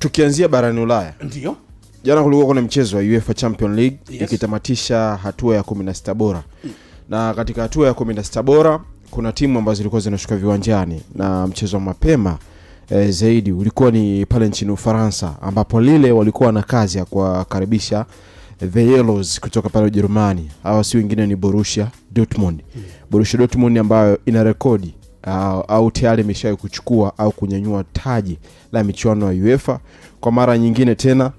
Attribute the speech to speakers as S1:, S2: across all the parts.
S1: Tukianzia barani Ulaya.
S2: Ndio.
S1: Jana kulikuwa kuna mchezo wa UEFA Champions League, ikitamatisha hatua ya 16 bora. Na katika hatua ya 16 bora kuna timu ambazo zilikuwa zinashuka viwanjani, na mchezo mapema zaidi ulikuwa ni pale nchini Ufaransa, ambapo Lille walikuwa na kazi ya kuwakaribisha The Yellows kutoka pale Ujerumani. Hawa si wengine ni Borussia Dortmund. Borussia Dortmund ambayo ina rekodi au tayari imeshawahi kuchukua au kunyanyua taji la michuano ya UEFA kwa mara nyingine tena,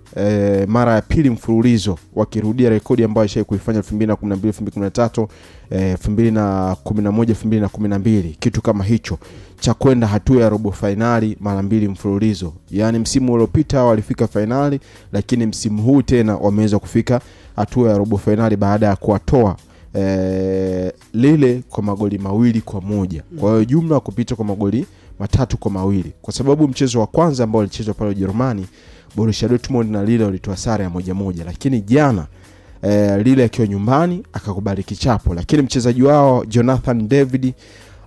S1: mara ya pili mfululizo, wakirudia rekodi ambayo ishawahi kuifanya 2012, 2013, 2011, 2012, kitu kama hicho cha kwenda hatua ya robo finali mara mbili mfululizo. Yani msimu uliopita walifika finali, lakini msimu huu tena wameweza kufika hatua ya robo finali baada ya kuwatoa Lille kwa magoli 2-1. Kwa hiyo jumla kupita kwa magoli 3-2, kwa sababu mchezo wa kwanza ambao ulichezwa pale Ujerumani, Borussia Dortmund na Lille walitoa sare ya 1-1, lakini jana Lille akiwa nyumbani akakubali kichapo. Lakini mchezaji wao Jonathan David,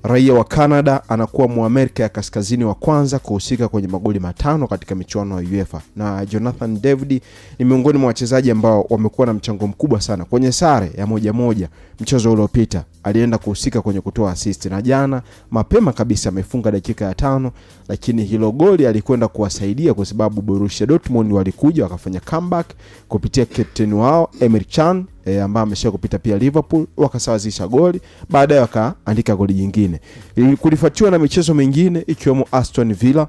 S1: raia wa Canada, anakuwa Muamerika ya kaskazini wa kwanza kuhusika kwenye magoli 5 katika michuano ya UEFA. Na Jonathan David ni miongoni mwa wachezaji ambao wamekuwa na mchango mkubwa sana kwenye sare ya 1-1 mchezo uliopita. Alienda kuhusika kwenye kutoa assist, na jana mapema kabisa amefunga dakika ya 5, lakini hilo goli alikwenda kuwasaidia kwa sababu Borussia Dortmund walikuja wakafanya comeback kupitia captain wao Emre Can, ambaye amesha kupita pia Liverpool, wakasawazisha goli, baadaye wakaandika goli jingine. Kulifuatiwa na michezo mingine ikiwemo Aston Villa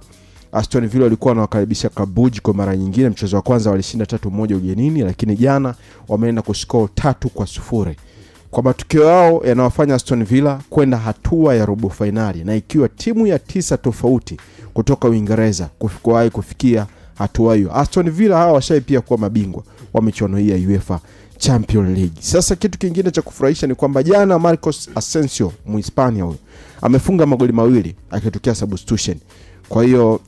S1: walikuwa wanawakaribisha Club Brugge kwa mara nyingine. Mchezo wa kwanza walishinda 3-1 ugenini, lakini jana wameenda kuscore 3-0. Kwa matukio yao yanawafanya Aston Villa kwenda hatua ya robo finali, na ikiwa timu ya 9 tofauti kutoka Uingereza kufikia hatua hiyo. Aston Villa hawa washai pia kuwa mabingwa wa michuano hii ya UEFA Champions League. Sasa kitu kingine cha kufurahisha ni kwamba jana Marcos Asensio, Muhispania huyo, amefunga magoli 2 akitokea substitution. Kwa hiyo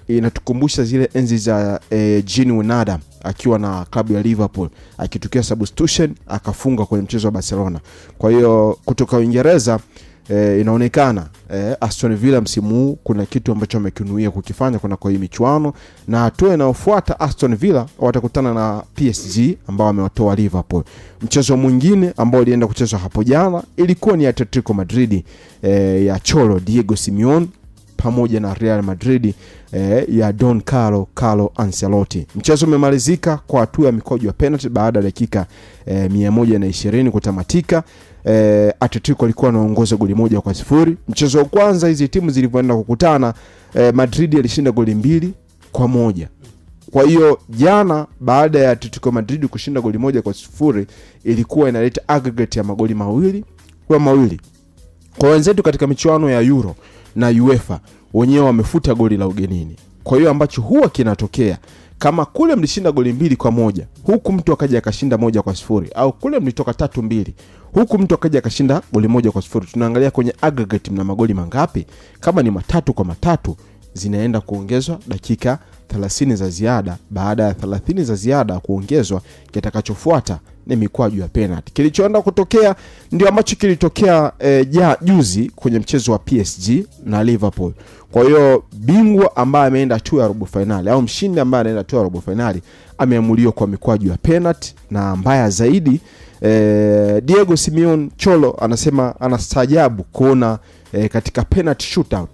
S1: inatukumbusha zile enzi za Gini Wijnaldum akiwa na klabu ya Liverpool, akitokea substitution akafunga kwenye mchezo wa Barcelona. Kwa hiyo kutoka Uingereza inaonekana Aston Villa msimu huu kuna kitu ambacho wamekinuia kukifanya kwa hii michuano, na hatua inayofuata Aston Villa watakutana na PSG ambao wamewatoa Liverpool. Mchezo mwingine ambao ulienda kuchezwa hapo jana ilikuwa ni Atletico Madrid ya Cholo Diego Simeone pamoja na Real Madrid ya Don Carlo Ancelotti. Mchezo umemalizika kwa hatua ya mikwaju ya penalty baada ya dakika 120 kutamatika. Atletico alikuwa anaongoza goli 1-0. Mchezo wa kwanza hizi timu zilivyoenda kukutana, Madrid alishinda goli 2-1. Kwa hiyo jana baada ya Atletico Madrid kushinda goli 1-0 ilikuwa inaleta aggregate ya magoli 2-2. Kwa wenzetu katika michuano ya Euro na UEFA wenyewe wamefuta goli la ugenini. Kwa hiyo ambacho huwa kinatokea, kama kule mlishinda goli 2-1, huku mtu akaja akashinda 1-0, au kule mlitoka 3-2, huku mtu akaja akashinda goli 1-0, tunaangalia kwenye aggregate mna magoli mangapi. Kama ni 3-3, zinaenda kuongezwa dakika 30 za ziada. Baada ya 30 za ziada kuongezwa, kitakachofuata ni mikwaju ya penalty. Kilichoenda kutokea ndio ambacho kilitokea juzi kwenye mchezo wa PSG na Liverpool. Kwa hiyo bingwa ambaye ameenda hatua ya robo finali, au mshindi ambaye anaenda hatua ya robo finali, ameamuliwa kwa mikwaju ya penalty. Na mbaya zaidi, Diego Simeone Cholo anasema anastaajabu kuona katika penalty shootout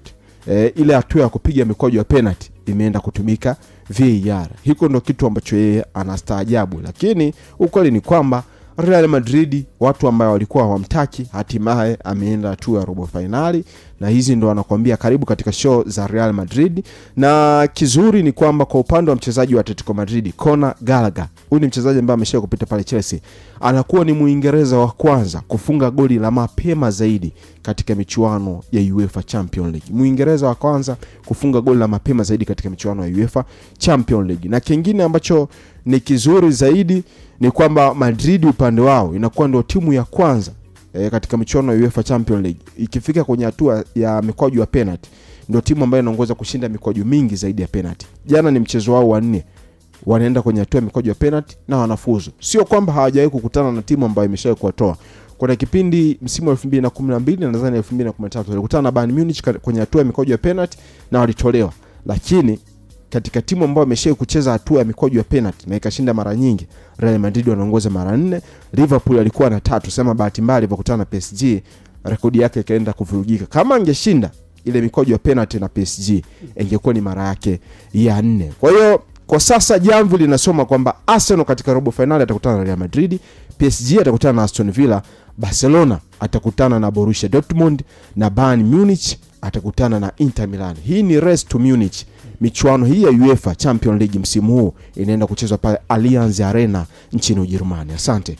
S1: ile hatua ya kupiga mikwaju ya penalty imeenda kutumika VAR. Hiko ndo kitu ambacho yeye anastaajabu, lakini ukweli ni kwamba Real Madrid, watu ambao walikuwa hawamtaki, hatimaye ameenda hatua ya robo finali, na hizi ndo anakuambia karibu katika show za Real Madrid. Na kizuri ni kwamba kwa upande wa mchezaji wa Atletico Madrid, Conor Gallagher, huyu ni mchezaji ambaye ameshawahi kupita pale Chelsea, anakuwa ni Muingereza wa kwanza kufunga goli la mapema zaidi katika michuano ya UEFA Champions League. Muingereza wa kwanza kufunga goli la mapema zaidi katika michuano ya UEFA Champions League. Na kingine ambacho ni kizuri zaidi ni kwamba Madrid upande wao inakuwa ndio timu ya kwanza katika michuano ya UEFA Champions League, ikifika kwenye hatua ya mikwaju ya penalty, ndio timu ambayo inaongoza kushinda mikwaju mingi zaidi ya penalty. Jana ni mchezo wao wa 4, wanaenda kwenye hatua ya mikwaju ya penalty na wanafuzu. Sio kwamba hawajawahi kukutana na timu ambayo imeshawahi kuwatoa. Kuna kipindi msimu wa 2012 na nadhani 2013 walikutana na Bayern Munich kwenye hatua ya mikwaju ya penalty na walitolewa. Lakini katika timu ambayo imeshawahi kucheza hatua ya mikwaju ya penalty na ikashinda mara nyingi, Real Madrid wanaongoza mara 4. Liverpool alikuwa na 3, sema bahati mbaya alipokutana na PSG rekodi yake ikaenda kuvurugika. Kama angeshinda ile mikwaju ya penalty na PSG ingekuwa ni mara yake ya 4. Kwa hiyo kwa sasa jambo linasoma kwamba Arsenal katika robo finali atakutana na Real Madrid, PSG atakutana na Aston Villa, Barcelona atakutana na Borussia Dortmund na Bayern Munich atakutana na Inter Milan. Hii ni race to Munich. Michuano hii ya UEFA Champions League msimu huu inaenda kuchezwa pale Allianz Arena nchini Ujerumani. Asante.